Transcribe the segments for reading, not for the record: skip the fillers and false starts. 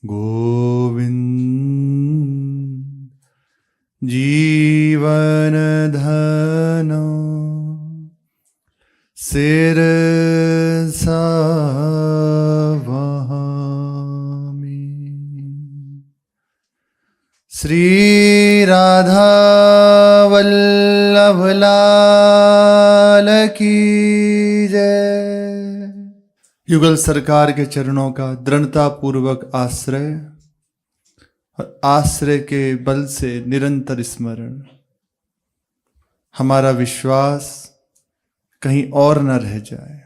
गोविंद जीवन धन सिर सवामी। श्री राधा वल्लभ लाल की जय। युगल सरकार के चरणों का दृढ़ता पूर्वक आश्रय और आश्रय के बल से निरंतर स्मरण। हमारा विश्वास कहीं और न रह जाए,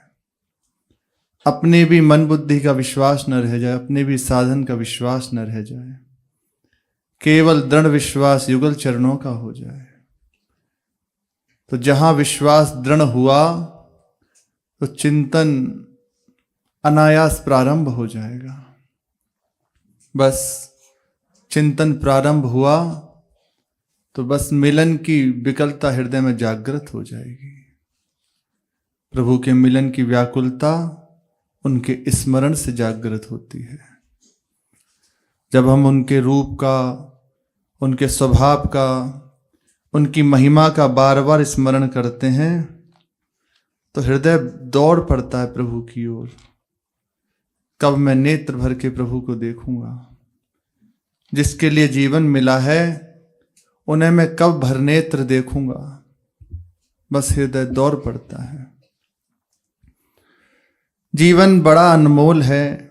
अपने भी मन बुद्धि का विश्वास न रह जाए, अपने भी साधन का विश्वास न रह जाए, केवल दृढ़ विश्वास युगल चरणों का हो जाए। तो जहां विश्वास दृढ़ हुआ तो चिंतन अनायास प्रारंभ हो जाएगा। बस चिंतन प्रारंभ हुआ तो बस मिलन की विकलता हृदय में जागृत हो जाएगी। प्रभु के मिलन की व्याकुलता उनके स्मरण से जागृत होती है। जब हम उनके रूप का, उनके स्वभाव का, उनकी महिमा का बार बार स्मरण करते हैं तो हृदय दौड़ पड़ता है प्रभु की ओर। कब मैं नेत्र भर के प्रभु को देखूंगा। जिसके लिए जीवन मिला है उन्हें मैं कब भर नेत्र देखूंगा। बस हृदय दौड़ पड़ता है। जीवन बड़ा अनमोल है।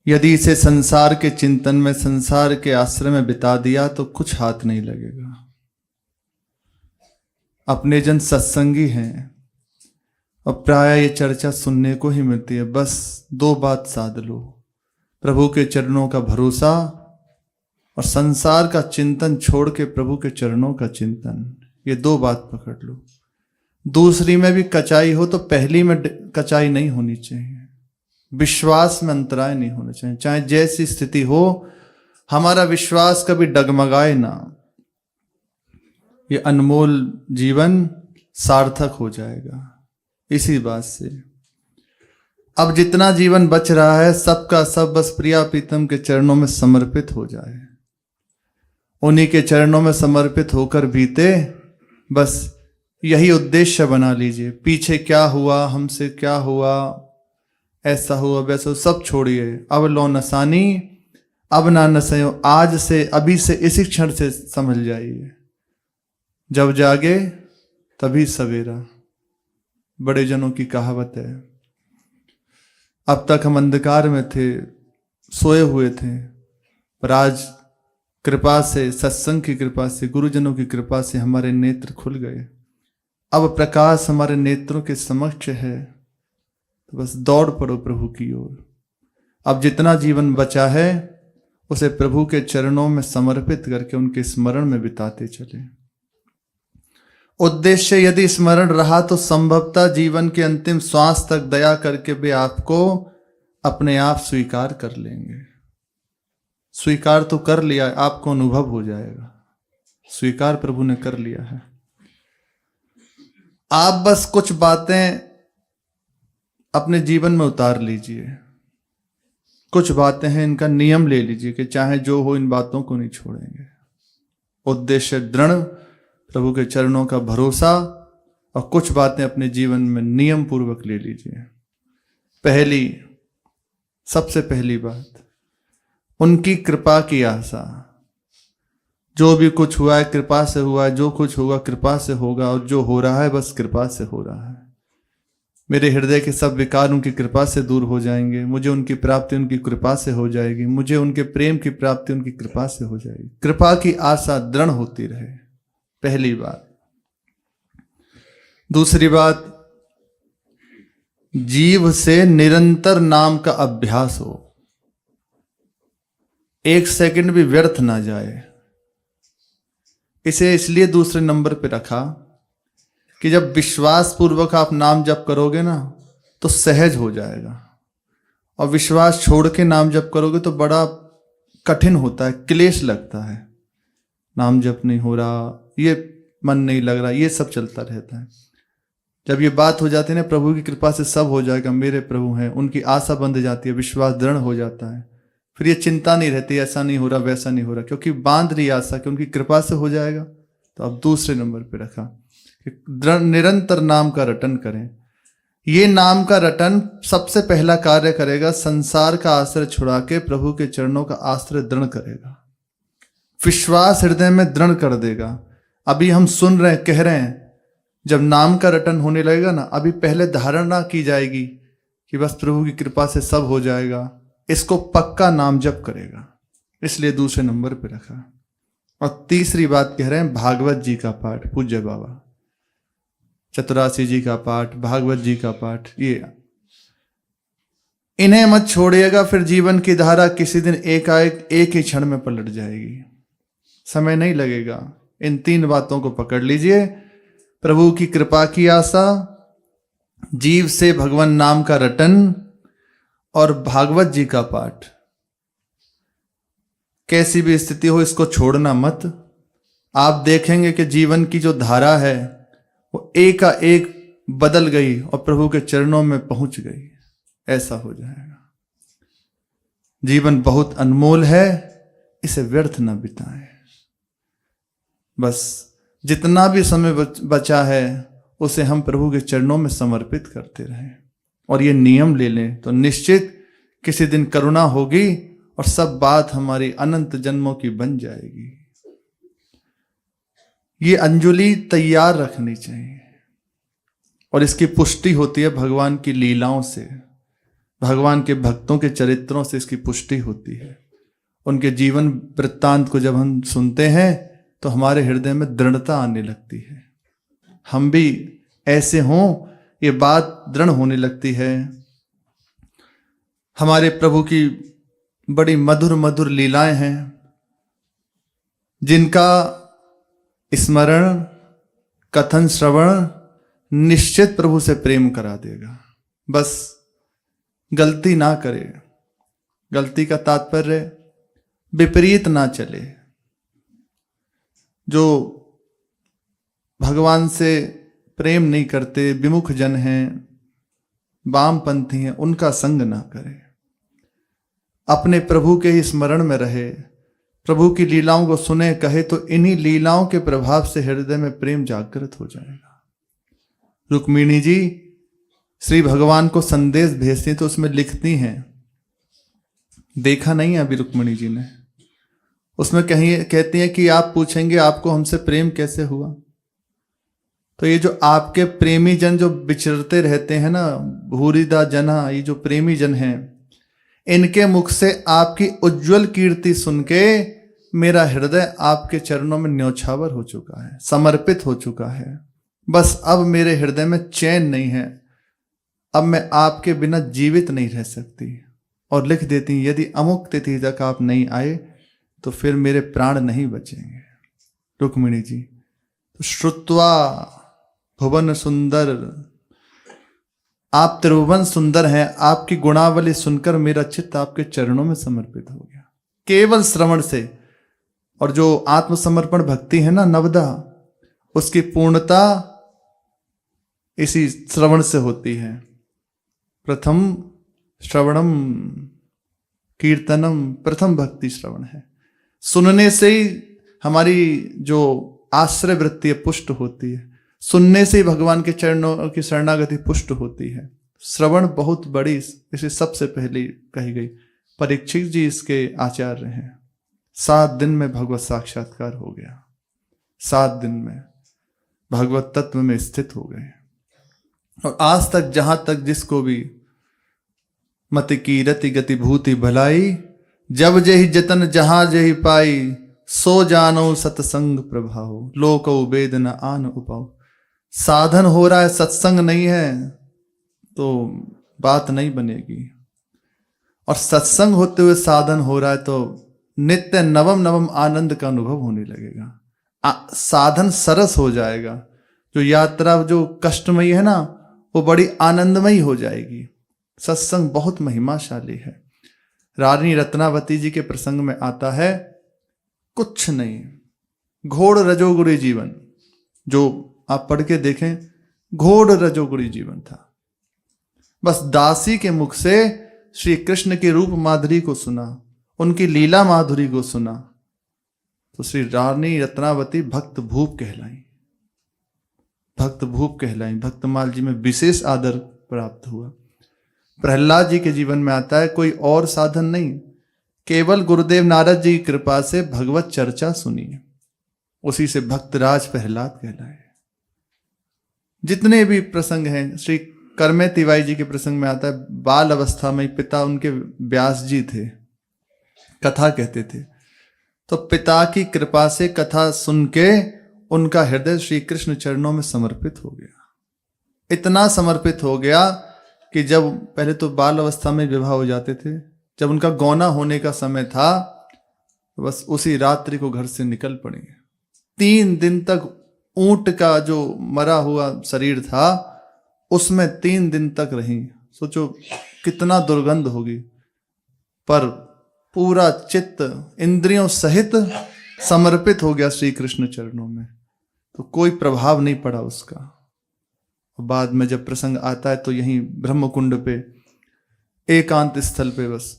यदि इसे संसार के चिंतन में, संसार के आश्रय में बिता दिया तो कुछ हाथ नहीं लगेगा। अपने जन सत्संगी हैं और प्राय ये चर्चा सुनने को ही मिलती है। बस दो बात साध लो, प्रभु के चरणों का भरोसा और संसार का चिंतन छोड़ के प्रभु के चरणों का चिंतन। ये दो बात पकड़ लो। दूसरी में भी कचाई हो तो पहली में कचाई नहीं होनी चाहिए। विश्वास में अंतराय नहीं होना चाहिए। चाहे जैसी स्थिति हो, हमारा विश्वास कभी डगमगाए ना। ये अनमोल जीवन सार्थक हो जाएगा इसी बात से। अब जितना जीवन बच रहा है सबका सब बस प्रिया प्रीतम के चरणों में समर्पित हो जाए। उन्हीं के चरणों में समर्पित होकर बीते। बस यही उद्देश्य बना लीजिए। पीछे क्या हुआ, हमसे क्या हुआ, ऐसा हुआ वैसा, सब छोड़िए। अब लो नसानी, अब ना नसयो। आज से, अभी से, इसी क्षण से समझ जाइए। जब जागे तभी सवेरा, बड़े जनों की कहावत है। अब तक हम अंधकार में थे, सोए हुए थे, पर आज कृपा से, सत्संग की कृपा से, गुरुजनों की कृपा से हमारे नेत्र खुल गए। अब प्रकाश हमारे नेत्रों के समक्ष है। तो बस दौड़ पड़ो प्रभु की ओर। अब जितना जीवन बचा है उसे प्रभु के चरणों में समर्पित करके उनके स्मरण में बिताते चले। उद्देश्य यदि स्मरण रहा तो संभवतः जीवन के अंतिम श्वास तक दया करके वे आपको अपने आप स्वीकार कर लेंगे। स्वीकार तो कर लिया, आपको अनुभव हो जाएगा। स्वीकार प्रभु ने कर लिया है। आप बस कुछ बातें अपने जीवन में उतार लीजिए। कुछ बातें हैं, इनका नियम ले लीजिए कि चाहे जो हो इन बातों को नहीं छोड़ेंगे। उद्देश्य दृढ़, प्रभु के चरणों का भरोसा, और कुछ बातें अपने जीवन में नियम पूर्वक ले लीजिए। पहली, सबसे पहली बात, उनकी कृपा की आशा। जो भी कुछ हुआ है कृपा से हुआ है, जो कुछ होगा कृपा से होगा, और जो हो रहा है बस कृपा से हो रहा है। मेरे हृदय के सब विकार उनकी कृपा से दूर हो जाएंगे। मुझे उनकी प्राप्ति उनकी कृपा से हो जाएगी। मुझे उनके प्रेम की प्राप्ति उनकी कृपा से हो जाएगी। कृपा की आशा दृढ़ होती रहे, पहली बात। दूसरी बात, जीव से निरंतर नाम का अभ्यास हो। एक सेकंड भी व्यर्थ ना जाए। इसे इसलिए दूसरे नंबर पे रखा कि जब विश्वास पूर्वक आप नाम जप करोगे ना तो सहज हो जाएगा, और विश्वास छोड़ के नाम जप करोगे तो बड़ा कठिन होता है, क्लेश लगता है। नाम जप नहीं हो रहा, ये मन नहीं लग रहा, ये सब चलता रहता है। जब ये बात हो जाती है ना, प्रभु की कृपा से सब हो जाएगा, मेरे प्रभु हैं, उनकी आशा बंध जाती है, विश्वास दृढ़ हो जाता है, फिर ये चिंता नहीं रहती ऐसा नहीं हो रहा वैसा नहीं हो रहा, क्योंकि बांध रही आशा कि उनकी कृपा से हो जाएगा। तो अब दूसरे नंबर पे रखा कि निरंतर नाम का रटन करें। ये नाम का रटन सबसे पहला कार्य करेगा, संसार का आश्रय छुड़ा के प्रभु के चरणों का आश्रय दृढ़ करेगा, विश्वास हृदय में दृढ़ कर देगा। अभी हम सुन रहे हैं, कह रहे हैं, जब नाम का रटन होने लगेगा ना, अभी पहले धारणा की जाएगी कि बस प्रभु की कृपा से सब हो जाएगा, इसको पक्का नाम जप करेगा, इसलिए दूसरे नंबर पे रखा। और तीसरी बात कह रहे हैं, भागवत जी का पाठ, पूज्य बाबा चतुरासी जी का पाठ, भागवत जी का पाठ, ये इन्हें मत छोड़िएगा, फिर जीवन की धारा किसी दिन एकाएक एक ही क्षण में पलट जाएगी, समय नहीं लगेगा। इन 3 बातों को पकड़ लीजिए, प्रभु की कृपा की आशा, जीव से भगवान नाम का रटन और भागवत जी का पाठ। कैसी भी स्थिति हो इसको छोड़ना मत। आप देखेंगे कि जीवन की जो धारा है वो एकाएक बदल गई और प्रभु के चरणों में पहुंच गई, ऐसा हो जाएगा। जीवन बहुत अनमोल है, इसे व्यर्थ न बिताएं। बस जितना भी समय बचा है उसे हम प्रभु के चरणों में समर्पित करते रहें, और ये नियम ले लें तो निश्चित किसी दिन करुणा होगी और सब बात हमारी अनंत जन्मों की बन जाएगी। ये अंजलि तैयार रखनी चाहिए, और इसकी पुष्टि होती है भगवान की लीलाओं से, भगवान के भक्तों के चरित्रों से इसकी पुष्टि होती है। उनके जीवन वृत्तांत को जब हम सुनते हैं तो हमारे हृदय में दृढ़ता आने लगती है, हम भी ऐसे हों ये बात दृढ़ होने लगती है। हमारे प्रभु की बड़ी मधुर मधुर लीलाएं हैं, जिनका स्मरण कथन श्रवण निश्चित प्रभु से प्रेम करा देगा। बस गलती ना करे, गलती का तात्पर्य विपरीत ना चले। जो भगवान से प्रेम नहीं करते, विमुख जन हैं, वामपंथी हैं, उनका संग ना करे। अपने प्रभु के ही स्मरण में रहे, प्रभु की लीलाओं को सुने, कहे तो इन्हीं लीलाओं के प्रभाव से हृदय में प्रेम जागृत हो जाएगा। रुक्मिणी जी श्री भगवान को संदेश भेजती तो उसमें लिखती हैं, देखा नहीं है अभी रुक्मिणी जी ने, उसमें कहीं कहती हैं कि आप पूछेंगे आपको हमसे प्रेम कैसे हुआ। तो ये जो आपके प्रेमी जन जो विचरते रहते हैं ना, भूरिदा जना, ये जो प्रेमी जन हैं, इनके मुख से आपकी उज्जवल कीर्ति सुन के मेरा हृदय आपके चरणों में न्यौछावर हो चुका है, समर्पित हो चुका है। बस अब मेरे हृदय में चैन नहीं है, अब मैं आपके बिना जीवित नहीं रह सकती। और लिख देती, यदि अमुक तिथि तक आप नहीं आए तो फिर मेरे प्राण नहीं बचेंगे। रुक्मिणी जी तो श्रुत्वा भुवन सुंदर, आप त्रिभुवन सुंदर हैं, आपकी गुणावली सुनकर मेरा चित्त आपके चरणों में समर्पित हो गया, केवल श्रवण से। और जो आत्मसमर्पण भक्ति है ना नवदा, उसकी पूर्णता इसी श्रवण से होती है। प्रथम श्रवणम कीर्तनम, प्रथम भक्ति श्रवण है। सुनने से ही हमारी जो आश्रय वृत्ति है पुष्ट होती है, सुनने से ही भगवान के चरणों की शरणागति पुष्ट होती है। श्रवण बहुत बड़ी, इसे सबसे पहले कही गई। परीक्षित जी इसके आचार्य हैं। 7 दिन में भगवत साक्षात्कार हो गया, 7 दिन में भगवत तत्व में स्थित हो गए। और आज तक जहां तक जिसको भी मति की रति गति भूति भलाई, जब जही जतन जहां जही पाई, सो जानो सत्संग प्रभाव, लोको वेद न आन उपाओ। साधन हो रहा है, सत्संग नहीं है तो बात नहीं बनेगी। और सत्संग होते हुए साधन हो रहा है तो नित्य नवम नवम आनंद का अनुभव होने लगेगा। साधन सरस हो जाएगा। जो यात्रा जो कष्टमयी है ना, वो बड़ी आनंदमयी हो जाएगी। सत्संग बहुत महिमाशाली है। रानी रत्नावती जी के प्रसंग में आता है, कुछ नहीं, घोर रजोगुणी जीवन, जो आप पढ़ के देखें, घोर रजोगुणी जीवन था। बस दासी के मुख से श्री कृष्ण के रूप माधुरी को सुना, उनकी लीला माधुरी को सुना तो श्री रानी रत्नावती भक्त भूप कहलाई। भक्त भूप कहलाई, भक्तमाल जी में विशेष आदर प्राप्त हुआ। प्रहलाद जी के जीवन में आता है कोई और साधन नहीं, केवल गुरुदेव नारद जी की कृपा से भगवत चर्चा सुनी, उसी से भक्तराज प्रहलाद कहलाए। जितने भी प्रसंग हैं, श्री करमे तिवारी जी के प्रसंग में आता है, बाल अवस्था में पिता उनके व्यास जी थे, कथा कहते थे, तो पिता की कृपा से कथा सुन के उनका हृदय श्री कृष्ण चरणों में समर्पित हो गया। इतना समर्पित हो गया कि जब पहले तो बाल अवस्था में विवाह हो जाते थे, जब उनका गौना होने का समय था तो बस उसी रात्रि को घर से निकल पड़े। 3 दिन तक ऊंट का जो मरा हुआ शरीर था उसमें 3 दिन तक रही। सोचो कितना दुर्गंध होगी, पर पूरा चित्त इंद्रियों सहित समर्पित हो गया श्री कृष्ण चरणों में, तो कोई प्रभाव नहीं पड़ा उसका। बाद में जब प्रसंग आता है तो यहीं ब्रह्मकुंड पे एकांत स्थल पे बस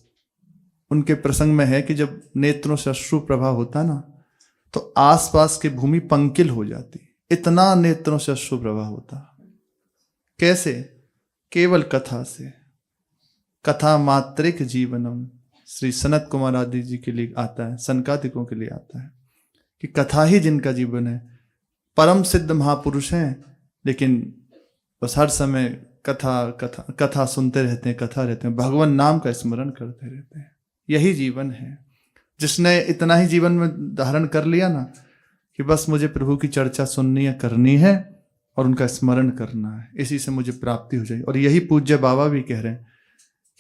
उनके प्रसंग में है कि जब नेत्रों से अश्रु प्रभाव होता ना तो आसपास की भूमि पंकिल हो जाती, इतना नेत्रों से अश्रु प्रभाव होता। कैसे? केवल कथा से। कथा मात्रिक जीवनम श्री सनत कुमार आदि जी के लिए आता है, सनकादिकों के लिए आता है कि कथा ही जिनका जीवन है, परम सिद्ध महापुरुष हैं, लेकिन बस हर समय कथा कथा कथा सुनते रहते हैं, कथा रहते हैं, भगवान नाम का स्मरण करते रहते हैं। यही जीवन है। जिसने इतना ही जीवन में धारण कर लिया ना कि बस मुझे प्रभु की चर्चा सुननी है, करनी है और उनका स्मरण करना है, इसी से मुझे प्राप्ति हो जाएगी। और यही पूज्य बाबा भी कह रहे हैं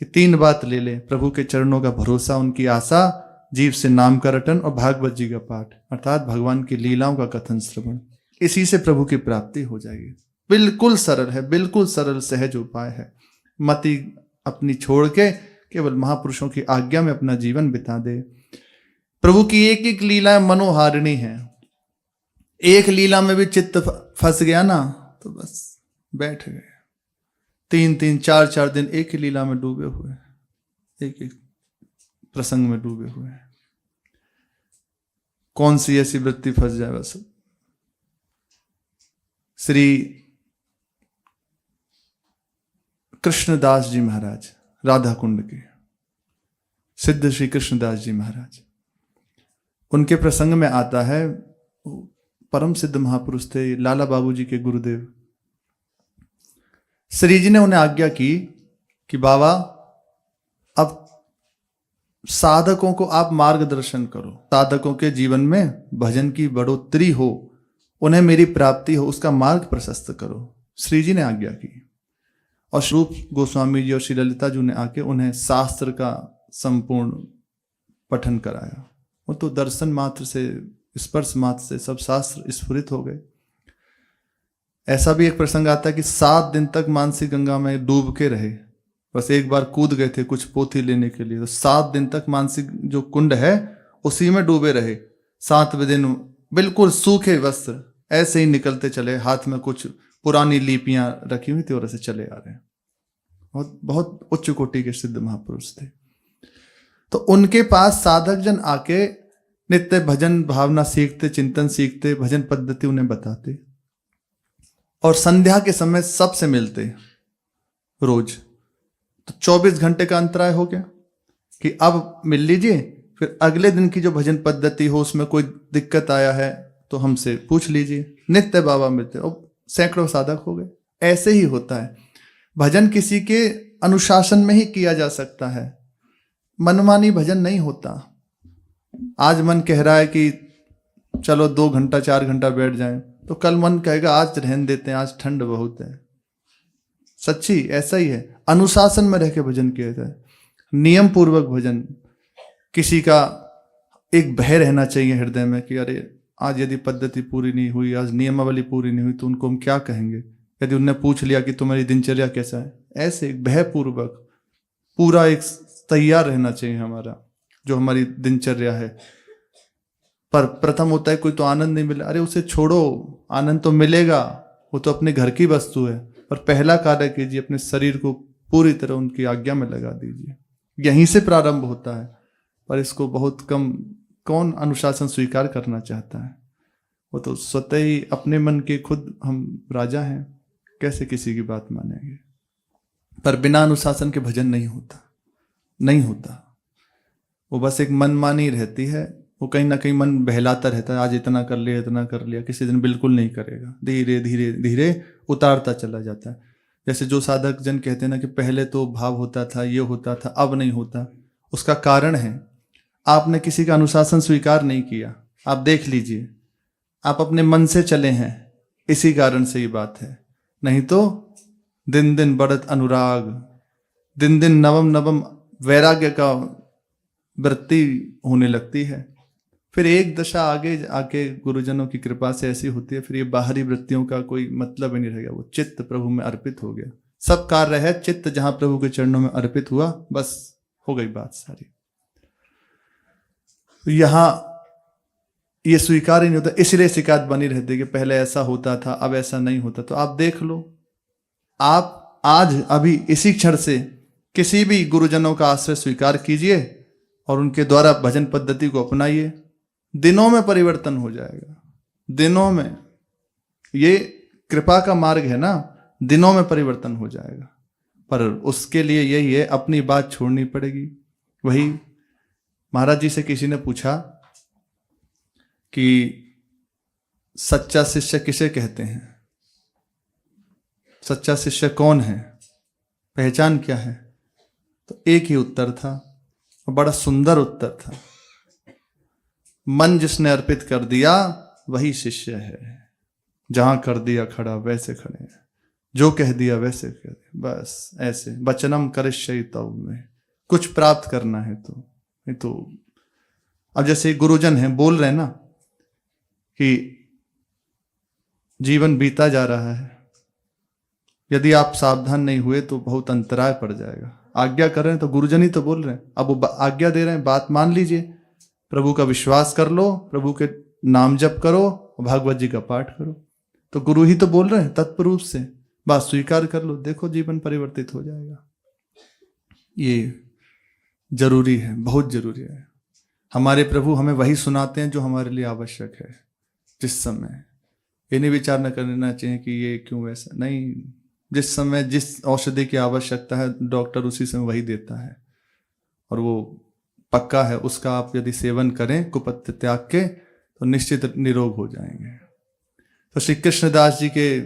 कि 3 बात ले ले, प्रभु के चरणों का भरोसा, उनकी आशा, जीव से नाम का रटन और भागवत जी का पाठ, अर्थात भगवान की लीलाओं का कथन श्रवण, इसी से प्रभु की प्राप्ति हो जाएगी। बिल्कुल सरल है, बिल्कुल सरल सहज उपाय है। मति अपनी छोड़ के केवल महापुरुषों की आज्ञा में अपना जीवन बिता दे। प्रभु की एक एक लीला मनोहारिणी है। एक लीला में भी चित्त फंस गया ना तो बस बैठ गए। 3-3, 4-4 दिन एक ही लीला में डूबे हुए, एक एक प्रसंग में डूबे हुए हैं। कौन सी ऐसी वृत्ति फंस जाए? बस श्री कृष्णदास जी महाराज, राधा कुंड के सिद्ध श्री कृष्णदास जी महाराज, उनके प्रसंग में आता है, परम सिद्ध महापुरुष थे, लाला बाबू जी के गुरुदेव। श्री जी ने उन्हें आज्ञा की कि बाबा अब साधकों को आप मार्गदर्शन करो, साधकों के जीवन में भजन की बढ़ोतरी हो, उन्हें मेरी प्राप्ति हो, उसका मार्ग प्रशस्त करो। श्री जी ने आज्ञा की और स्वरूप गोस्वामी जी और श्री ललिता जी ने आके उन्हें शास्त्र का संपूर्ण पठन कराया। वो तो दर्शन मात्र से, स्पर्श मात्र से सब शास्त्र स्फुरित हो गए। ऐसा भी एक प्रसंग आता है कि 7 दिन तक मानसी गंगा में डूब के रहे, बस एक बार कूद गए थे कुछ पोथी लेने के लिए, तो 7 दिन तक मानसी जो कुंड है उसी में डूबे रहे। 7वें दिन बिल्कुल सूखे वस्त्र ऐसे ही निकलते चले, हाथ में कुछ पुरानी लिपियां रखी हुई थी और ऐसे चले आ रहे हैं। बहुत बहुत उच्च कोटि के सिद्ध महापुरुष थे। तो उनके पास साधक जन आके नित्य भजन भावना सीखते, चिंतन सीखते, भजन पद्धति उन्हें बताते और संध्या के समय सबसे मिलते रोज। तो 24 घंटे का अंतराय हो गया कि अब मिल लीजिए, फिर अगले दिन की जो भजन पद्धति हो उसमें कोई दिक्कत आया है तो हमसे पूछ लीजिए। नित्य बाबा मिलते और सैकड़ों साधक हो गए। ऐसे ही होता है, भजन किसी के अनुशासन में ही किया जा सकता है, मनमानी भजन नहीं होता। आज मन कह रहा है कि चलो 2 घंटा 4 घंटा बैठ जाएं, तो कल मन कहेगा आज रहने देते हैं, आज ठंड बहुत है। सच्ची ऐसा ही है, अनुशासन में रह के भजन किया जाए, नियम पूर्वक भजन। किसी का एक भय रहना चाहिए हृदय में कि अरे आज यदि पद्धति पूरी नहीं हुई, आज नियमावली पूरी नहीं हुई तो उनको हम क्या कहेंगे। यदि उनने पूछ लिया कि तुम्हारी दिनचर्या कैसा है, ऐसे एक भय पूर्वक पूरा एक तैयार रहना चाहिए हमारा, जो हमारी दिनचर्या है। पर प्रथम होता है कोई तो आनंद नहीं मिला, अरे उसे छोड़ो, आनंद तो मिलेगा, वो तो अपने घर की वस्तु है। पर पहला कार्य कीजिए, अपने शरीर को पूरी तरह उनकी आज्ञा में लगा दीजिए। यहीं से प्रारंभ होता है। पर इसको बहुत कम, कौन अनुशासन स्वीकार करना चाहता है? वो तो स्वतः ही अपने मन के खुद हम राजा हैं, कैसे किसी की बात मानेंगे? पर बिना अनुशासन के भजन नहीं होता, नहीं होता। वो बस एक मनमानी रहती है, वो कहीं ना कहीं मन बहलाता रहता है, आज इतना कर लिया, इतना कर लिया, किसी दिन बिल्कुल नहीं करेगा, धीरे धीरे धीरे उतारता चला जाता है। जैसे जो साधक जन कहते हैं ना कि पहले तो भाव होता था, ये होता था, अब नहीं होता, उसका कारण है आपने किसी का अनुशासन स्वीकार नहीं किया। आप देख लीजिए, आप अपने मन से चले हैं, इसी कारण से ये बात है। नहीं तो दिन दिन बढ़त अनुराग, दिन दिन नवम नवम वैराग्य का वृत्ति होने लगती है। फिर एक दशा आगे आके गुरुजनों की कृपा से ऐसी होती है, फिर ये बाहरी वृत्तियों का कोई मतलब ही नहीं रह गया, वो चित्त प्रभु में अर्पित हो गया। सब कार्य है चित्त जहां प्रभु के चरणों में अर्पित हुआ, बस हो गई बात सारी। तो यहां ये स्वीकार ही नहीं होता, इसलिए शिकायत बनी रहती है कि पहले ऐसा होता था, अब ऐसा नहीं होता। तो आप देख लो, आप आज अभी इसी क्षण से किसी भी गुरुजनों का आश्रय स्वीकार कीजिए और उनके द्वारा भजन पद्धति को अपनाइए, दिनों में परिवर्तन हो जाएगा। दिनों में, ये कृपा का मार्ग है ना, दिनों में परिवर्तन हो जाएगा। पर उसके लिए यही है, अपनी बात छोड़नी पड़ेगी। वही महाराज जी से किसी ने पूछा कि सच्चा शिष्य किसे कहते हैं, सच्चा शिष्य कौन है, पहचान क्या है? तो एक ही उत्तर था, और बड़ा सुंदर उत्तर था, मन जिसने अर्पित कर दिया वही शिष्य है। जहां कर दिया खड़ा वैसे खड़े हैं, जो कह दिया वैसे कह दिया, बस ऐसे। वचनम करिष्यति तव में, कुछ प्राप्त करना है तो नहीं तो। अब जैसे गुरुजन हैं, बोल रहे हैं ना कि जीवन बीता जा रहा है, यदि आप सावधान नहीं हुए तो बहुत अंतराय पड़ जाएगा। आज्ञा कर रहे हैं तो गुरुजन ही तो बोल रहे हैं, अब वो आज्ञा दे रहे हैं, बात मान लीजिए, प्रभु का विश्वास कर लो, प्रभु के नाम जप करो, भागवत जी का पाठ करो। तो गुरु ही तो बोल रहे हैं तत्पर रूप से, बात स्वीकार कर लो, देखो जीवन परिवर्तित हो जाएगा। ये जरूरी है, बहुत जरूरी है। हमारे प्रभु हमें वही सुनाते हैं जो हमारे लिए आवश्यक है जिस समय। ये नहीं विचार न करना चाहिए कि ये क्यों ऐसा, नहीं, जिस समय जिस औषधि की आवश्यकता है डॉक्टर उसी समय वही देता है, और वो पक्का है, उसका आप यदि सेवन करें कुपथ्य त्याग के तो निश्चित निरोग हो जाएंगे। तो श्री कृष्णदास जी के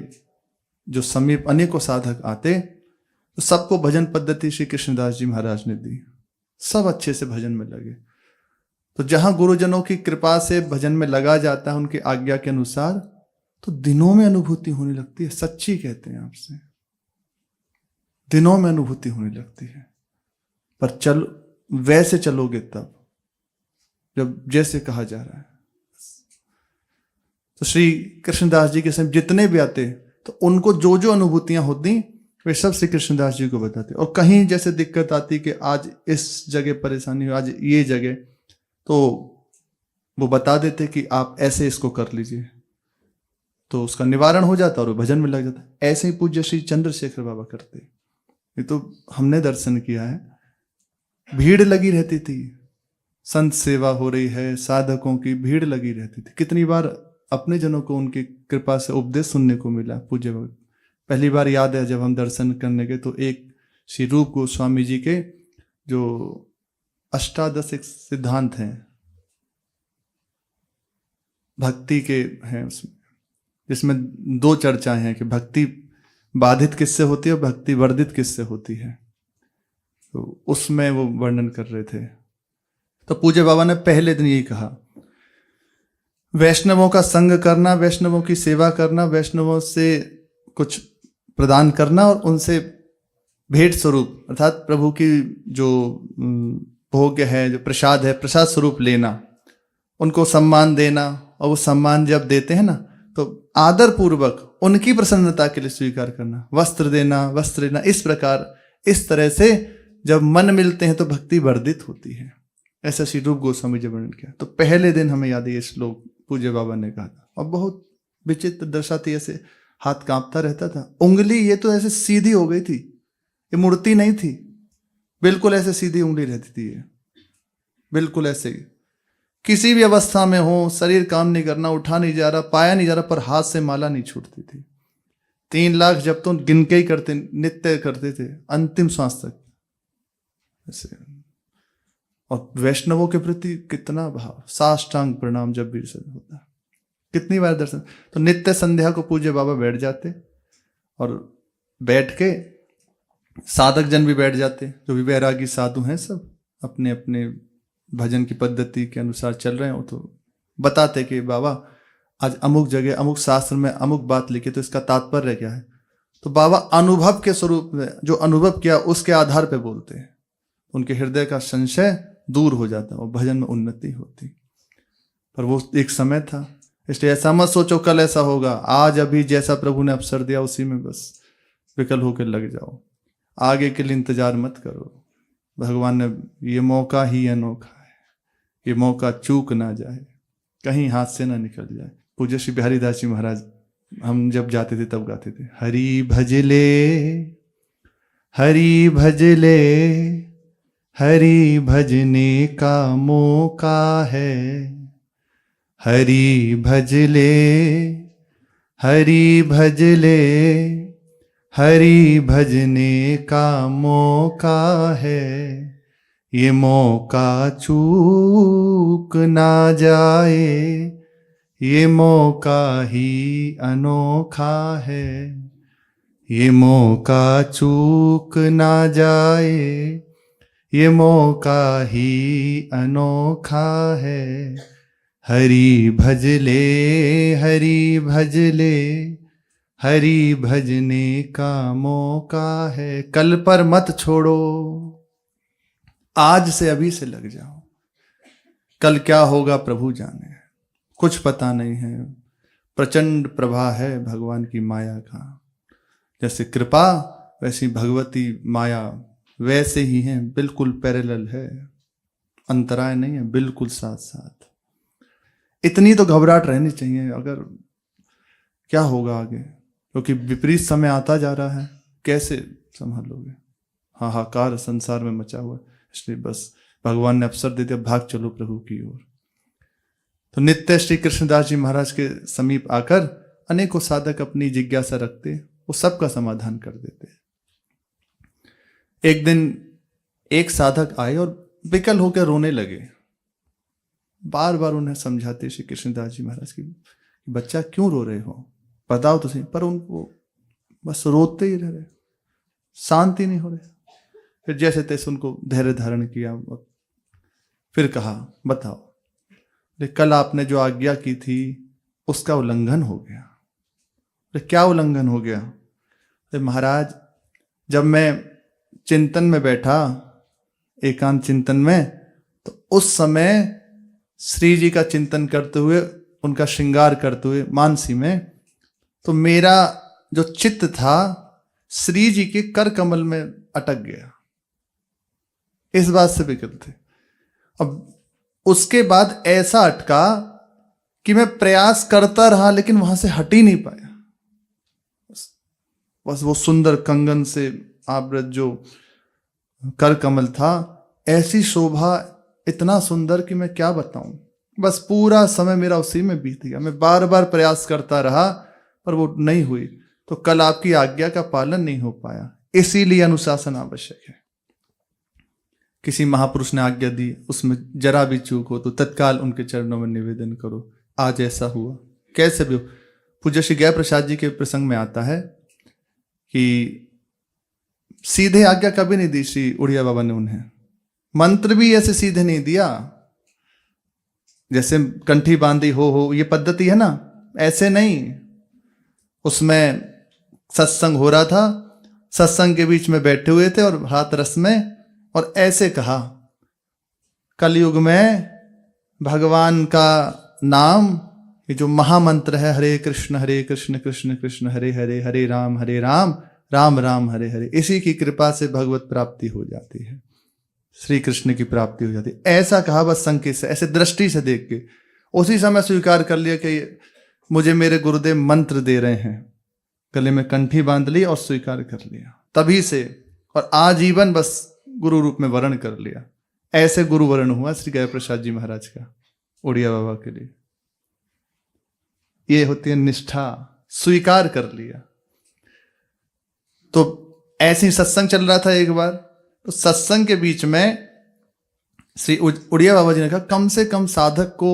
जो समीप अनेकों साधक आते, तो सबको भजन पद्धति श्री कृष्णदास जी महाराज ने दी, सब अच्छे से भजन में लगे। तो जहां गुरुजनों की कृपा से भजन में लगा जाता है उनकी आज्ञा के अनुसार, तो दिनों में अनुभूति होने लगती है। सच्ची कहते हैं आपसे, दिनों में अनुभूति होने लगती है। पर चल वैसे चलोगे तब, जब जैसे कहा जा रहा है। तो श्री कृष्णदास जी के समय जितने भी आते तो उनको जो जो अनुभूतियां होती वे सब श्री कृष्णदास जी को बताते। और कहीं जैसे दिक्कत आती कि आज इस जगह परेशानी हो, आज ये जगह, तो वो बता देते कि आप ऐसे इसको कर लीजिए, तो उसका निवारण हो जाता और वो भजन में लग जाता। ऐसे ही पूज्य श्री चंद्रशेखर बाबा करते। ये तो हमने दर्शन किया है, भीड़ लगी रहती थी, संत सेवा हो रही है, साधकों की भीड़ लगी रहती थी। कितनी बार अपने जनों को उनकी कृपा से उपदेश सुनने को मिला पूज्य बाबा। पहली बार याद है जब हम दर्शन करने गए, तो एक श्री रूप गोस्वामी जी के जो अष्टादश सिद्धांत हैं भक्ति के हैं, उसमें जिसमें दो चर्चाएं हैं कि भक्ति बाधित किससे होती है और भक्ति वर्धित किससे होती है, तो उसमें वो वर्णन कर रहे थे। तो पूज्य बाबा ने पहले दिन यही कहा, वैष्णवों का संग करना, वैष्णवों की सेवा करना, वैष्णवों से कुछ प्रदान करना और उनसे भेंट स्वरूप अर्थात प्रभु की जो भोग्य है, जो प्रसाद है, प्रसाद स्वरूप लेना, उनको सम्मान देना, और वो सम्मान जब देते हैं ना तो आदर पूर्वक उनकी प्रसन्नता के लिए स्वीकार करना, वस्त्र देना, इस प्रकार, इस तरह से जब मन मिलते हैं तो भक्ति वर्धित होती है। ऐसा श्री रूप गोस्वामी जी वर्णन किया। तो पहले दिन हमें याद है ये श्लोक पूज्य बाबा ने कहा था, और बहुत विचित्र दशा थी, ऐसे हाथ कांपता रहता था, उंगली ये तो ऐसे सीधी हो गई थी, ये मूर्ति नहीं थी, बिल्कुल ऐसे सीधी उंगली रहती थी, ये बिल्कुल ऐसे ही। किसी भी अवस्था में हो, शरीर काम नहीं करना, उठा नहीं जा रहा, पाया नहीं जा रहा, पर हाथ से माला नहीं छूटती थी। 3 लाख जब तो गिन के ही करते, नित्य करते थे, अंतिम सांस तक ऐसे। और वैष्णवों के प्रति कितना भाव, साष्टांग प्रणाम जब भी होता, कितनी बार दर्शन। तो नित्य संध्या को पूज्य बाबा बैठ जाते, और बैठ के साधक जन भी बैठ जाते, जो भी वैरागी साधु हैं, सब अपने अपने भजन की पद्धति के अनुसार चल रहे हो, तो बताते कि बाबा आज अमुक जगह अमुक शास्त्र में अमुक बात लिखी, तो इसका तात्पर्य क्या है। तो बाबा अनुभव के स्वरूप में जो अनुभव किया उसके आधार पे बोलते हैं, उनके हृदय का संशय दूर हो जाता और भजन में उन्नति होती। पर वो एक समय था, इसलिए ऐसा मत सोचो कल ऐसा होगा। आज अभी जैसा प्रभु ने अवसर दिया उसी में बस विकल होकर लग जाओ, आगे के लिए इंतजार मत करो। भगवान ने ये मौका ही अनोखा है, ये मौका चूक ना जाए, कहीं हाथ से ना निकल जाए। पूज्य श्री बिहारी दास जी महाराज, हम जब जाते थे तब गाते थे, हरि भजले हरि भजले, हरि भजने का मौका है, हरि भजले हरि भजले, हरि भजने का मौका है, ये मौका चूक ना जाए, ये मौका ही अनोखा है, ये मौका चूक ना जाए, ये मौका ही अनोखा है, हरि भजले हरि भजले, हरि भजने का मौका है। कल पर मत छोड़ो, आज से अभी से लग जाओ। कल क्या होगा प्रभु जाने, कुछ पता नहीं है। प्रचंड प्रवाह है भगवान की माया का, जैसे कृपा वैसी भगवती माया वैसे ही है, बिल्कुल पैरेलल है, अंतराय नहीं है, बिल्कुल साथ साथ। इतनी तो घबराहट रहनी चाहिए, अगर क्या होगा आगे, क्योंकि विपरीत समय आता जा रहा है, कैसे संभालोगे, हाहाकार संसार में मचा हुआ। इसलिए बस भगवान ने अवसर दे दिया, भाग चलो प्रभु की ओर। तो नित्य श्री कृष्णदास जी महाराज के समीप आकर अनेकों साधक अपनी जिज्ञासा रखते, वो सबका समाधान कर देते। एक दिन एक साधक आए और विकल होकर रोने लगे। बार बार उन्हें समझाते श्री कृष्णदास जी महाराज की, बच्चा क्यों रो रहे हो, बताओ तो सही। पर उनको बस रोते ही रह रहे, शांति नहीं हो रहे। फिर जैसे तैसे उनको धैर्य धारण किया, फिर कहा बताओ, कल आपने जो आज्ञा की थी उसका उल्लंघन हो गया। क्या उल्लंघन हो गया? महाराज जब मैं चिंतन में बैठा, एकांत चिंतन में, तो उस समय श्री जी का चिंतन करते हुए, उनका श्रृंगार करते हुए मानसी में, तो मेरा जो चित्त था श्री जी के कर कमल में अटक गया। इस बात से विकल थे। अब उसके बाद ऐसा अटका कि मैं प्रयास करता रहा लेकिन वहां से हट ही नहीं पाया। बस वो सुंदर कंगन से आवृत जो कर कमल था, ऐसी शोभा, इतना सुंदर कि मैं क्या बताऊं। बस पूरा समय मेरा उसी में बीत गया। मैं बार बार प्रयास करता रहा पर वो नहीं हुई। तो कल आपकी आज्ञा का पालन नहीं हो पाया, इसीलिए अनुशासन आवश्यक है। किसी महापुरुष ने आज्ञा दी, उसमें जरा भी चूक हो तो तत्काल उनके चरणों में निवेदन करो। आज ऐसा हुआ, कैसे भी हो। पूज्य श्री जय प्रसाद जी के प्रसंग में आता है कि सीधे आज्ञा कभी नहीं दी श्री उड़िया बाबा ने उन्हें। मंत्र भी ऐसे सीधे नहीं दिया, जैसे कंठी बांधी हो ये पद्धति है ना, ऐसे नहीं। उसमें सत्संग हो रहा था, सत्संग के बीच में बैठे हुए थे और हाथ रस में, और ऐसे कहा, कलयुग में भगवान का नाम, ये जो महामंत्र है, हरे कृष्ण कृष्ण कृष्ण हरे हरे, हरे राम राम राम हरे हरे, इसी की कृपा से भगवत प्राप्ति हो जाती है, श्री कृष्ण की प्राप्ति हो जाती है। ऐसा कहा बस संकेत से, ऐसे दृष्टि से देख के उसी समय स्वीकार कर लिया कि मुझे मेरे गुरुदेव मंत्र दे रहे हैं। गले में कंठी बांध ली और स्वीकार कर लिया तभी से, और आजीवन बस गुरु रूप में वर्ण कर लिया। ऐसे गुरुवरण हुआ श्री गया प्रसाद जी महाराज का उड़िया बाबा के लिए। ये होती है निष्ठा, स्वीकार कर लिया। तो ऐसे ही सत्संग चल रहा था एक बार, तो सत्संग के बीच में श्री उड़िया बाबा जी ने कहा कम से कम साधक को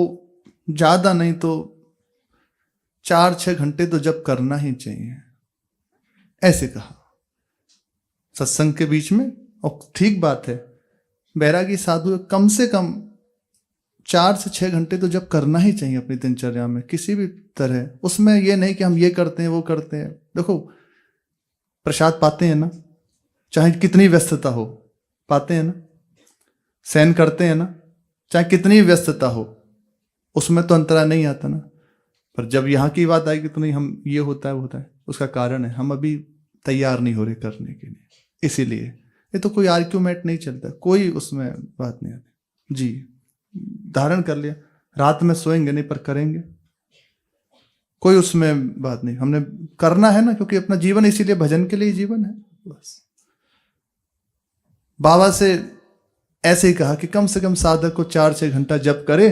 ज्यादा नहीं तो 4-6 घंटे तो जप करना ही चाहिए, ऐसे कहा सत्संग के बीच में। और ठीक बात है, बैरागी साधु कम से कम 4 से 6 घंटे तो जप करना ही चाहिए अपनी दिनचर्या में किसी भी तरह। उसमें ये नहीं कि हम ये करते हैं वो करते हैं। देखो प्रसाद पाते हैं ना, चाहे कितनी व्यस्तता हो, पाते हैं ना, सहन करते हैं ना, चाहे कितनी व्यस्तता हो, उसमें तो अंतरा नहीं आता ना। पर जब यहाँ की बात आएगी तो नहीं, हम ये होता है वो होता है, उसका कारण है हम अभी तैयार नहीं हो रहे करने के लिए। इसीलिए ये तो कोई आर्ग्यूमेंट नहीं चलता, कोई उसमें बात नहीं आती जी। धारण कर लिया, रात में सोएंगे नहीं पर करेंगे, कोई उसमें बात नहीं। हमने करना है ना, क्योंकि अपना जीवन इसीलिए भजन के लिए जीवन है बस। बाबा से ऐसे ही कहा कि कम से कम साधक को 4-6 घंटा जप करे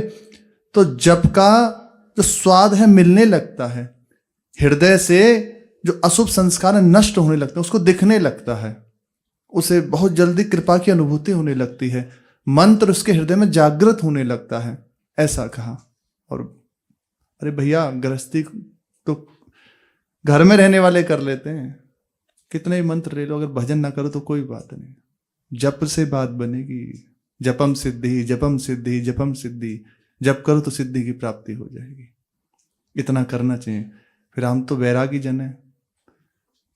तो जप का जो स्वाद है मिलने लगता है, हृदय से जो अशुभ संस्कार नष्ट होने लगते हैं, उसको दिखने लगता है, उसे बहुत जल्दी कृपा की अनुभूति होने लगती है, मंत्र उसके हृदय में जागृत होने लगता है, ऐसा कहा। और अरे भैया गृहस्थी तो घर में रहने वाले कर लेते हैं, कितने ही मंत्र ले लो, अगर भजन ना करो तो कोई बात नहीं। जप से बात बनेगी, जपम सिद्धि जपम सिद्धि जपम सिद्धि, जप करो तो सिद्धि की प्राप्ति हो जाएगी। इतना करना चाहिए। फिर हम तो वैरागी जन है,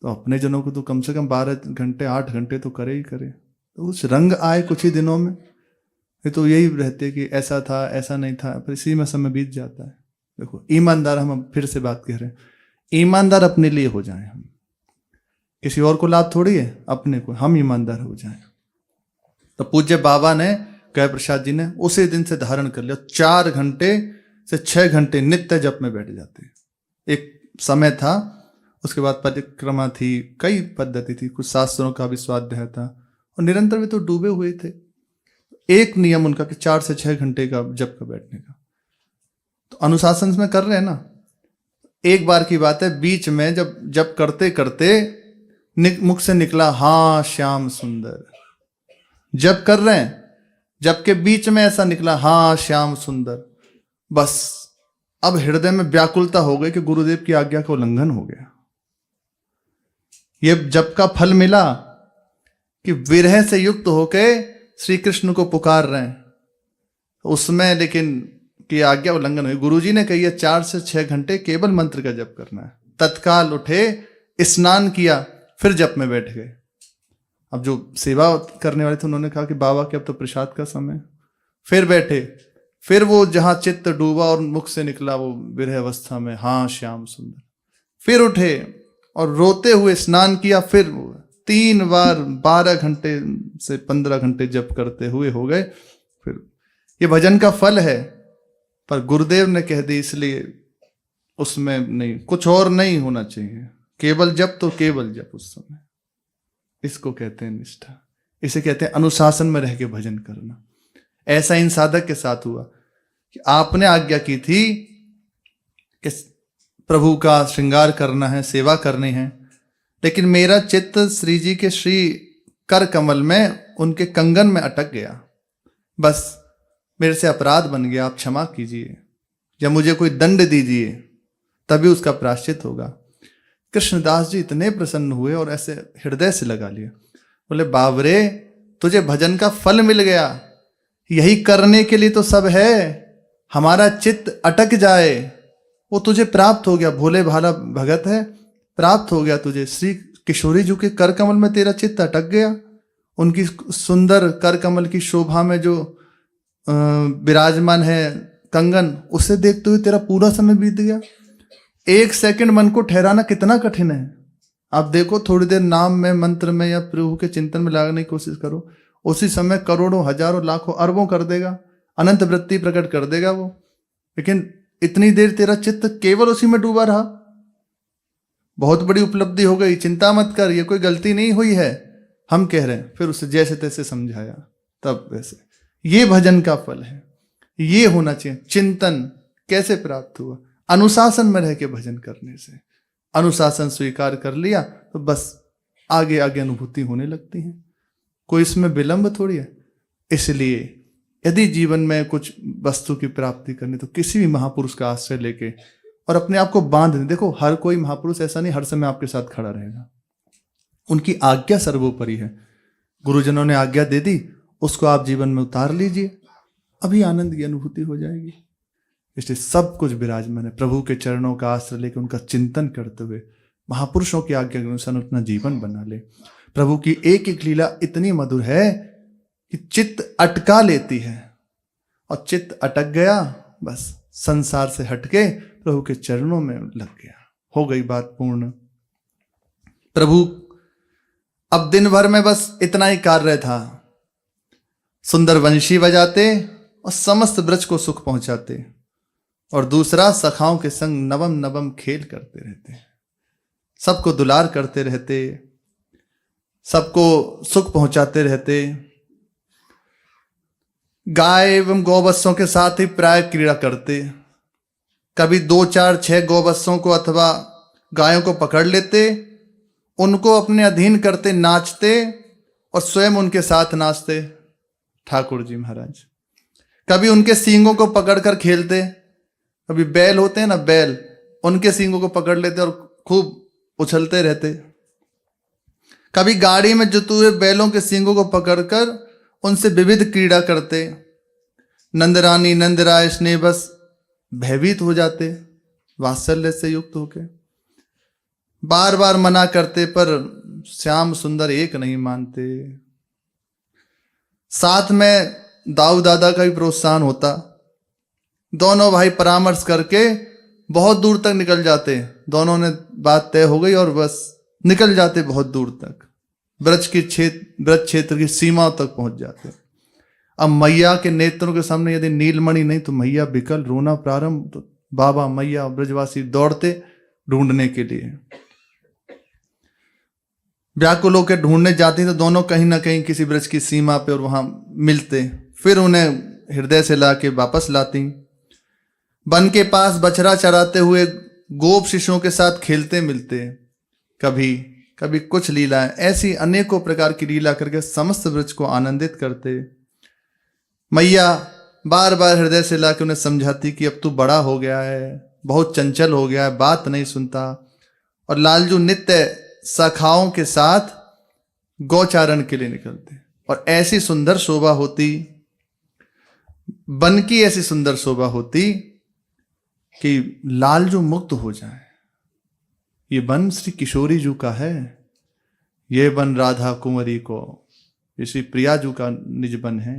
तो अपने जनों को तो कम से कम 12 घंटे 8 घंटे तो करे ही करे। तो कुछ रंग आए कुछ ही दिनों में, ये तो यही रहते कि ऐसा था ऐसा नहीं था, फिर इसी में समय बीत जाता है। देखो ईमानदार, हम फिर से बात कह रहे हैं, ईमानदार अपने लिए हो जाएं हम, किसी और को लाभ थोड़ी है, अपने को हम ईमानदार हो जाएं। तो पूज्य बाबा ने, गया प्रसाद जी ने उसी दिन से धारण कर लिया, 4 घंटे से 6 घंटे नित्य जप में बैठ जाते। एक समय था, उसके बाद परिक्रमा थी, कई पद्धति थी, कुछ शास्त्रों का भी स्वाध्याय था, और निरंतर वे तो डूबे हुए थे। एक नियम उनका कि 4 से 6 घंटे का जप का बैठने का। तो अनुशासन में कर रहे हैं ना। एक बार की बात है, बीच में जब जप करते करते मुख से निकला हाँ श्याम सुंदर। जप कर रहे हैं, जप के बीच में ऐसा निकला हाँ श्याम सुंदर, बस अब हृदय में व्याकुलता हो गई कि गुरुदेव की आज्ञा का उल्लंघन हो गया। ये जप का फल मिला कि विरह से युक्त होके श्री कृष्ण को पुकार रहे हैं, उसमें लेकिन की आज्ञा उल्लंघन हुई। गुरुजी ने कही है 4 से 6 घंटे केवल मंत्र का जप करना है। तत्काल उठे, स्नान किया, फिर जप में बैठ गए। अब जो सेवा करने वाले थे उन्होंने कहा कि बाबा के अब तो प्रसाद का समय, फिर बैठे, फिर वो जहां चित्त डूबा और मुख से निकला वो विरह अवस्था में हाँ श्याम सुंदर, फिर उठे और रोते हुए स्नान किया, फिर 3 बार 12 घंटे से 15 घंटे जप करते हुए हो गए। फिर ये भजन का फल है, पर गुरुदेव ने कह दी इसलिए उसमें नहीं, कुछ और नहीं होना चाहिए, केवल जप तो केवल जप उस समय। इसको कहते हैं निष्ठा, इसे कहते हैं अनुशासन में रह के भजन करना। ऐसा इन साधक के साथ हुआ कि आपने आज्ञा की थी कि प्रभु का श्रृंगार करना है, सेवा करनी है, लेकिन मेरा चित्त श्री जी के श्री कर कमल में, उनके कंगन में अटक गया। बस मेरे से अपराध बन गया, आप क्षमा कीजिए या मुझे कोई दंड दीजिए, तभी उसका प्रायश्चित होगा। कृष्णदास जी इतने प्रसन्न हुए और ऐसे हृदय से लगा लिया, बोले बाबरे तुझे भजन का फल मिल गया, यही करने के लिए तो सब है, हमारा चित्त अटक जाए वो तुझे प्राप्त हो गया। भोले भाला भगत है, प्राप्त हो गया तुझे। श्री किशोरी जी के कर कमल में तेरा चित्त अटक गया, उनकी सुंदर कर कमल की शोभा में जो विराजमान है कंगन, उसे देखते हुए तेरा पूरा समय बीत गया। 1 सेकंड मन को ठहराना कितना कठिन है। आप देखो, थोड़ी देर नाम में, मंत्र में या प्रभु के चिंतन में लगाने की कोशिश करो, उसी समय करोड़ों हजारों लाखों अरबों कर देगा, अनंत वृत्ति प्रकट कर देगा वो। लेकिन इतनी देर तेरा चित्त केवल उसी में डूबा रहा, बहुत बड़ी उपलब्धि हो गई। चिंता मत कर, ये कोई गलती नहीं हुई है, हम कह रहे हैं। फिर उसे जैसे तैसे समझाया, तब वैसे ये भजन का फल है, ये होना चाहिए। चिंतन कैसे प्राप्त हुआ? अनुशासन में रह के भजन करने से। अनुशासन स्वीकार कर लिया तो बस आगे आगे अनुभूति होने लगती है, कोई इसमें विलंब थोड़ी है। इसलिए यदि जीवन में कुछ वस्तु की प्राप्ति करनी तो किसी भी महापुरुष का आश्रय लेके और अपने आप को बांध दें। देखो, हर कोई महापुरुष ऐसा नहीं हर समय आपके साथ खड़ा रहेगा, उनकी आज्ञा सर्वोपरि है। गुरुजनों ने आज्ञा दे दी, उसको आप जीवन में उतार लीजिए, अभी आनंद की अनुभूति हो जाएगी। इसलिए सब कुछ विराजमान है। प्रभु के चरणों का आश्रय लेकर उनका चिंतन करते हुए महापुरुषों की आज्ञा के अनुसार अपना जीवन बना ले। प्रभु की एक एक लीला इतनी मधुर है कि चित्त अटका लेती है, और चित्त अटक गया बस संसार से हटके प्रभु के चरणों में लग गया, हो गई बात पूर्ण। प्रभु अब दिन भर में बस इतना ही कार्य था, सुंदर वंशी बजाते और समस्त ब्रज को सुख पहुंचाते, और दूसरा सखाओं के संग नवम नवम खेल करते रहते, सबको दुलार करते रहते, सबको सुख पहुंचाते रहते। गाय एवं गौवत्सों के साथ ही प्राय क्रीड़ा करते। कभी 2, 4, 6 गौवत्सों को अथवा गायों को पकड़ लेते, उनको अपने अधीन करते, नाचते और स्वयं उनके साथ नाचते ठाकुर जी महाराज। कभी उनके सींगों को पकड़कर खेलते, कभी बैल होते हैं ना बैल, उनके सींगों को पकड़ लेते और खूब उछलते रहते। कभी गाड़ी में जुते हुए बैलों के सींगों को पकड़कर उनसे विविध क्रीड़ा करते। नंदरानी नंदराय स्नेह बस भयभीत हो जाते वात्सल्य से युक्त होके, बार बार मना करते पर श्याम सुंदर एक नहीं मानते। साथ में दाऊ दादा का भी प्रोत्साहन होता, दोनों भाई परामर्श करके बहुत दूर तक निकल जाते। दोनों ने बात तय हो गई और बस निकल जाते बहुत दूर तक, ब्रज क्षेत्र की सीमाओं तक पहुंच जाते। अब मैया के नेत्रों के सामने यदि नीलमणि नहीं तो मैया विकल रोना प्रारंभ, तो बाबा मैया ब्रजवासी दौड़ते ढूंढने के लिए। व्याकुल होकर ढूंढने जाते तो दोनों कहीं ना कहीं किसी ब्रज की सीमा पे और वहां मिलते, फिर उन्हें हृदय से लाके वापस लाती। वन के पास बछड़ा चराते हुए गोप शिशुओं के साथ खेलते मिलते, कभी कभी कुछ लीलाएं, ऐसी अनेकों प्रकार की लीला करके समस्त ब्रज को आनंदित करते। मैया बार बार हृदय से लाके उन्हें समझाती कि अब तू बड़ा हो गया है, बहुत चंचल हो गया है, बात नहीं सुनता। और लालजू नित्य सखाओं के साथ गौचारण के लिए निकलते, और ऐसी सुंदर शोभा होती, वन की ऐसी सुंदर शोभा होती कि लालजू मुक्त हो जाए। ये वन श्री किशोरी जू का है, ये वन राधा कुंवरी को, ये श्री प्रिया जू का निज वन है।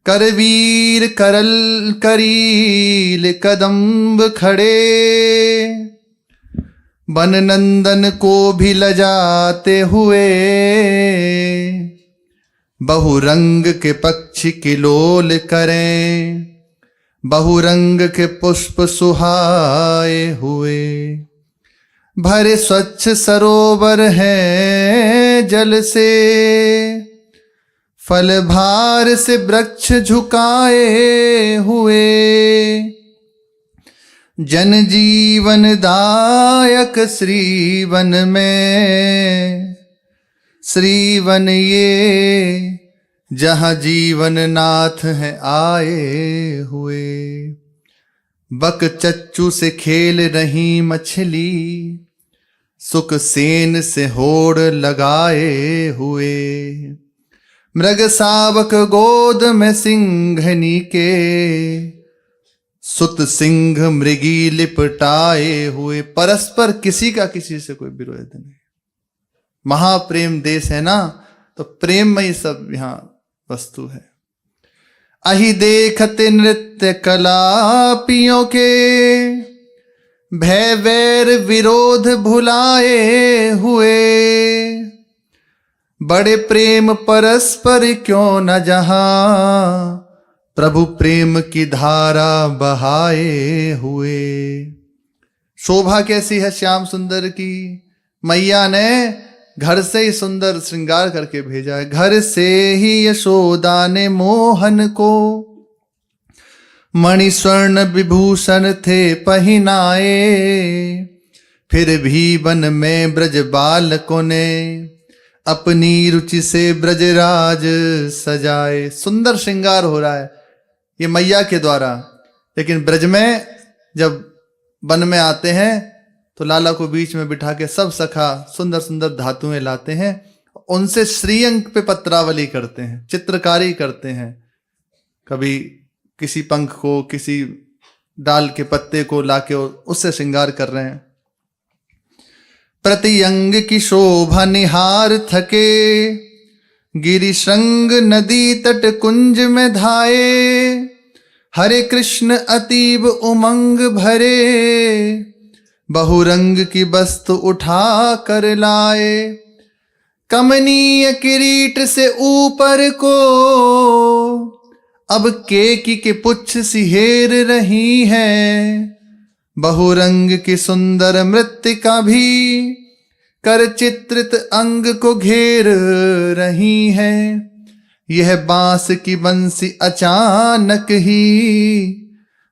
करवीर करल करील कदम्ब खड़े, वन नंदन को भी लजाते हुए, बहुरंग के पक्षी किलोल करें, बहुरंग के पुष्प सुहाए हुए। भरे स्वच्छ सरोवर हैं जल से, फल भार से वृक्ष झुकाए हुए। जन जीवन दायक श्रीवन में, श्रीवन ये जहाँ जीवन नाथ हैं आए हुए। बक चच्चू से खेल रही मछली, सुख सेन से होड़ लगाए हुए। मृग सावक गोद में सिंघनी के, सुत सिंह मृगी लिपटाए हुए। परस्पर किसी का किसी से कोई विरोध नहीं, महाप्रेम देश है ना, तो प्रेम में ही सब यहाँ वस्तु है। अहि देखते नृत्य कलापियों के, भय वैर विरोध भुलाए हुए। बड़े प्रेम परस्पर क्यों न जहां, प्रभु प्रेम की धारा बहाए हुए। शोभा कैसी है श्याम सुंदर की, मैया ने घर से ही सुंदर श्रृंगार करके भेजा है। घर से ही यशोदा ने मोहन को मणि स्वर्ण विभूषण थे पहिनाए, फिर भी वन में ब्रज बालकों ने अपनी रुचि से ब्रजराज सजाए। सुंदर श्रृंगार हो रहा है ये मैया के द्वारा, लेकिन ब्रज में जब वन में आते हैं तो लाला को बीच में बिठा के सब सखा सुंदर सुंदर धातुएं लाते हैं, उनसे श्रीअंक पे पत्रावली करते हैं, चित्रकारी करते हैं। कभी किसी पंख को, किसी डाल के पत्ते को लाके उससे श्रृंगार कर रहे हैं। प्रति अंग की शोभा निहार थके, गिरि श्रृंग नदी तट कुंज में धाये, हरे कृष्ण अतीब उमंग भरे, बहुरंग की वस्तु उठा कर लाए। कमनीय किरीट से ऊपर को अब केकी के पुच्छ सिहेर रही है, बहुरंग की सुंदर मृत्तिका भी कर चित्रित अंग को घेर रही है। यह बांस की बंसी अचानक ही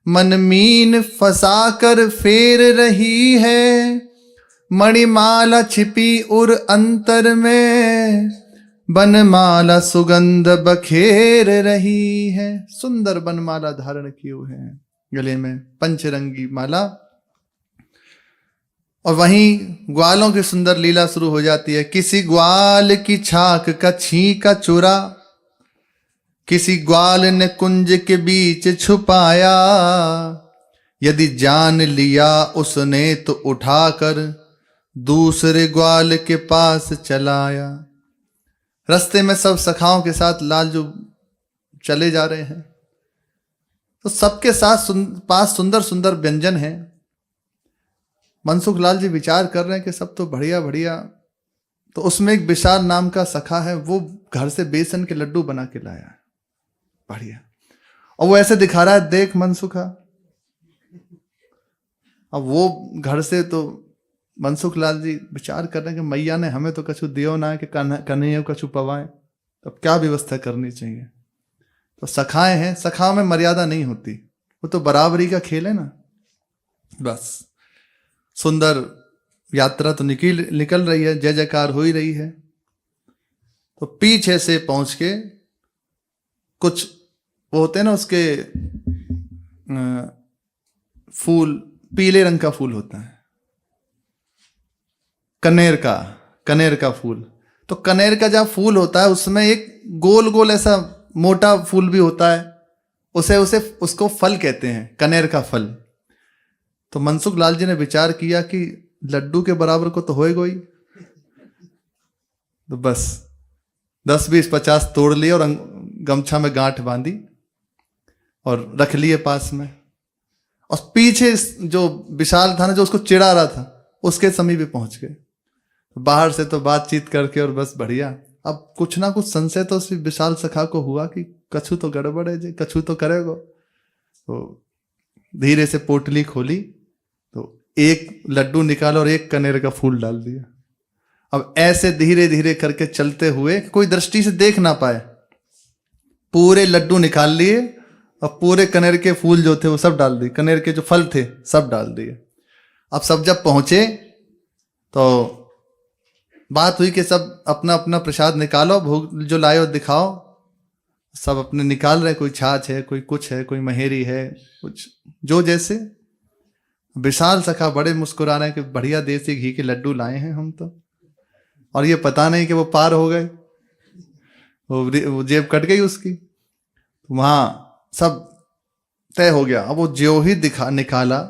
मनमीन फंसा कर फेर रही है, मणिमाला छिपी उर अंतर में, बनमाला सुगंध बखेर रही है। सुंदर बनमाला धारण किए हुए हैं, गले में पंचरंगी माला। और वहीं ग्वालों की सुंदर लीला शुरू हो जाती है। किसी ग्वाल की छाक का छींका चुरा, किसी ग्वाल ने कुंज के बीच छुपाया, यदि जान लिया उसने तो उठाकर दूसरे ग्वाल के पास चलाया। रास्ते में सब सखाओं के साथ लालजू चले जा रहे हैं, तो सबके साथ पास सुंदर सुंदर व्यंजन हैं। मनसुख लाल जी विचार कर रहे हैं कि सब तो बढ़िया बढ़िया। तो उसमें एक विशाल नाम का सखा है, वो घर से बेसन के लड्डू बना के लाया है, बढ़िया। और वो ऐसे दिखा रहा है, देख मनसुखा। अब वो घर से तो मनसुख लाल जी विचार कर रहे हैं कि मैया ने हमें तो कछु दियो ना कि कन्हैया कछु पवाए, तो क्या व्यवस्था करनी चाहिए। तो सखाएं हैं, सखाओं में मर्यादा नहीं होती, वो तो बराबरी का खेल है ना। बस सुंदर यात्रा तो निकल रही है, जय जयकार हो ही रही है। तो पीछे से पहुंच के कुछ वो होते हैं ना, उसके फूल पीले रंग का फूल होता है, कनेर का फूल। तो कनेर का जहाँ फूल होता है उसमें एक गोल गोल ऐसा मोटा फूल भी होता है, उसको फल कहते हैं, कनेर का फल। तो मनसुख लाल जी ने विचार किया कि लड्डू के बराबर को तो होएगा ही, तो बस 10 20 50 तोड़ लिए और गमछा में गांठ बांधी और रख लिए पास में। और पीछे जो विशाल था ना, जो उसको चिढ़ा रहा था, उसके समीप भी पहुंच गए। बाहर से तो बातचीत करके और बस बढ़िया। अब कुछ ना कुछ संशय तो उस विशाल सखा को हुआ कि कछु तो गड़बड़ है जी, कछु तो करेगा। तो धीरे से पोटली खोली, तो एक लड्डू निकाला और एक कनेर का फूल डाल दिया। अब ऐसे धीरे धीरे करके चलते हुए, कोई दृष्टि से देख ना पाए, पूरे लड्डू निकाल लिए और पूरे कनेर के फूल जो थे वो सब डाल दिए, कनेर के जो फल थे सब डाल दिए। अब सब जब पहुंचे तो बात हुई कि सब अपना अपना प्रसाद निकालो, भोग जो लाए हो दिखाओ। सब अपने निकाल रहे, कोई छाछ है, कोई कुछ है, कोई महेरी है, कुछ जो जैसे। विशाल सखा बड़े मुस्कुरा रहे हैं कि बढ़िया देसी घी के लड्डू लाए हैं हम तो, और ये पता नहीं कि वो पार हो गए, वो जेब कट गई उसकी। वहां सब तय हो गया। अब वो जो ही निकाला,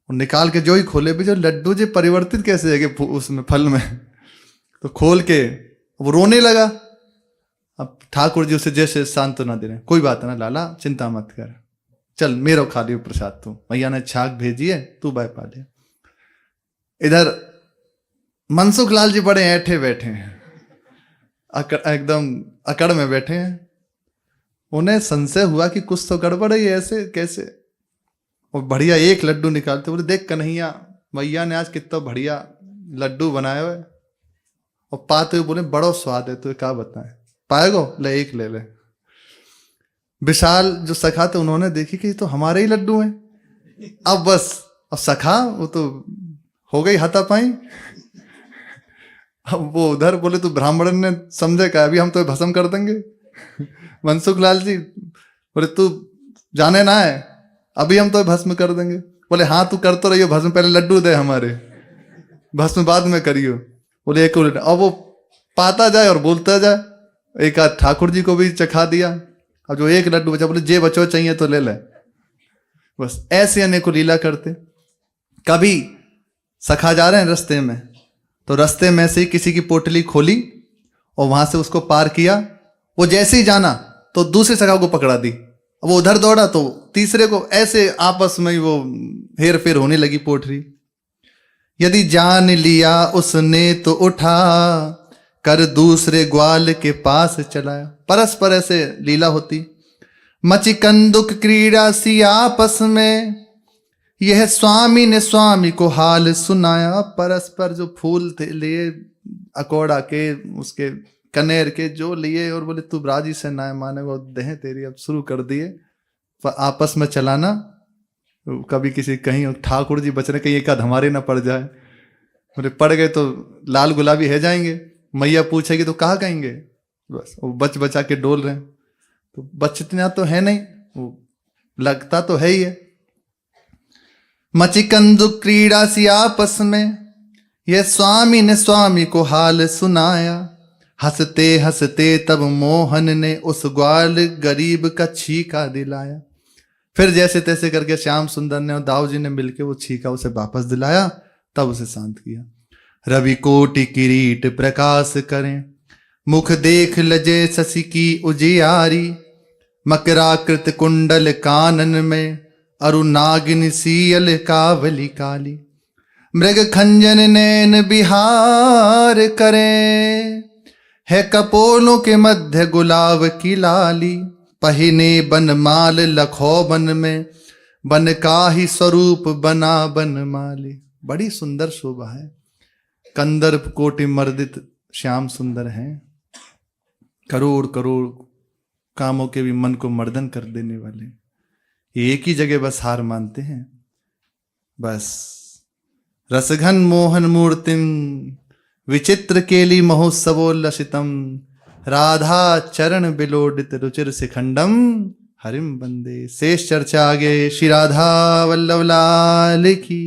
निकाल के जो ही खोले भी, जो लड्डू जो परिवर्तित कैसे है कि उसमें फल में, तो खोल के वो रोने लगा। अब ठाकुर जी उसे जैसे सांत्वना दे रहे हैं, कोई बात ना लाला, चिंता मत कर, चल मेरो खा लियो प्रसाद, तू मैया ने छाक भेजी है, तू बाय पा ले। इधर मनसुख लाल जी बड़े ऐठे बैठे हैं, एकदम अकड़ में बैठे हैं। उन्हें संशय हुआ कि कुछ तो गड़बड़ है, ऐसे कैसे। और बढ़िया एक लड्डू निकालते बोले, देख कन्हैया, मैया ने आज कितना बढ़िया लड्डू बनाया हुआ है। और पाते हुए बोले बड़ो स्वाद है, तो क्या बताएं, पाएगो ले एक ले ले। विशाल जो सखा थे उन्होंने देखी कि ये तो हमारे ही लड्डू हैं। अब बस, अब सखा वो तो हो गई हाथापाई। अब वो उधर बोले तो ब्राह्मण ने समझे क्या अभी हम तो भस्म कर देंगे। मनसुख लाल जी बोले तू जाने ना है, अभी हम तो भस्म कर देंगे। बोले हाँ तू कर तो रहियो भस्म, पहले लड्डू दे हमारे, भस्म बाद में करियो। बोले एक उल्टा, अब वो पाता जाए और बोलता जाए। एक आध ठाकुर जी को भी चखा दिया। अब जो एक लड्डू बचा बोले जे बचो चाहिए तो ले ले। बस ऐसे अनेकों लीला करते। कभी सखा जा रहे हैं रास्ते में, तो रास्ते में से ही किसी की पोटली खोली और वहां से उसको पार किया। वो जैसे ही जाना तो दूसरे सखा को पकड़ा दी। वो उधर दौड़ा तो तीसरे को, ऐसे आपस में ही वो हेर फेर होने लगी पोटली। यदि जान लिया उसने तो उठा कर दूसरे ग्वाल के पास चलाया। परस्पर ऐसे लीला होती। मची कंदुक क्रीड़ा सी आपस में, यह स्वामी ने स्वामी को हाल सुनाया। परस्पर जो फूल थे लिए अकोड़ा के, उसके कनेर के जो लिए, और बोले तू राजी से ना माने वो देह तेरी। अब शुरू कर दिए आपस में चलाना। कभी किसी कहीं ठाकुर जी बच रहे, कहीं एक आध हमारे ना पड़ जाए। बोले पड़ गए तो लाल गुलाबी है जाएंगे। मैया पूछेगी तो कहा कहेंगे, बस वो बच बचा के डोल रहे हैं। तो बचना तो है नहीं, वो लगता तो है ही है। मची कंदुक क्रीड़ा सी आपस में, यह स्वामी ने स्वामी को हाल सुनाया। हंसते हंसते तब मोहन ने उस ग्वाल गरीब का छीका दिलाया। फिर जैसे तैसे करके श्याम सुंदर ने और दाऊ जी ने मिलकर वो छीका उसे वापस दिलाया, तब उसे शांत किया। रवि कोटि किरीट प्रकाश करें, मुख देख लजे शशि की उजियारी। मकराकृत कुंडल कानन में, अरु नागिन सीयल कावली काली। मृग खंजन नैन बिहार करें, है कपोलों के मध्य गुलाब की लाली। पहिने बनमाल लखो बन में, बन का ही स्वरूप बना बनमाली। बड़ी सुंदर शोभा है। कंदर्प कोटि मर्दित श्याम सुंदर हैं। करोड़ करोड़ कामों के भी मन को मर्दन कर देने वाले, एक ही जगह बस हार मानते हैं। बस रसघन मोहन मूर्तिम, विचित्र केली महोत्सवोल्लसितम। राधा चरण बिलोडित रुचिर शिखंडम, हरिम बंदे। शेष चर्चा आगे। श्री राधा वल्लभ लाल की।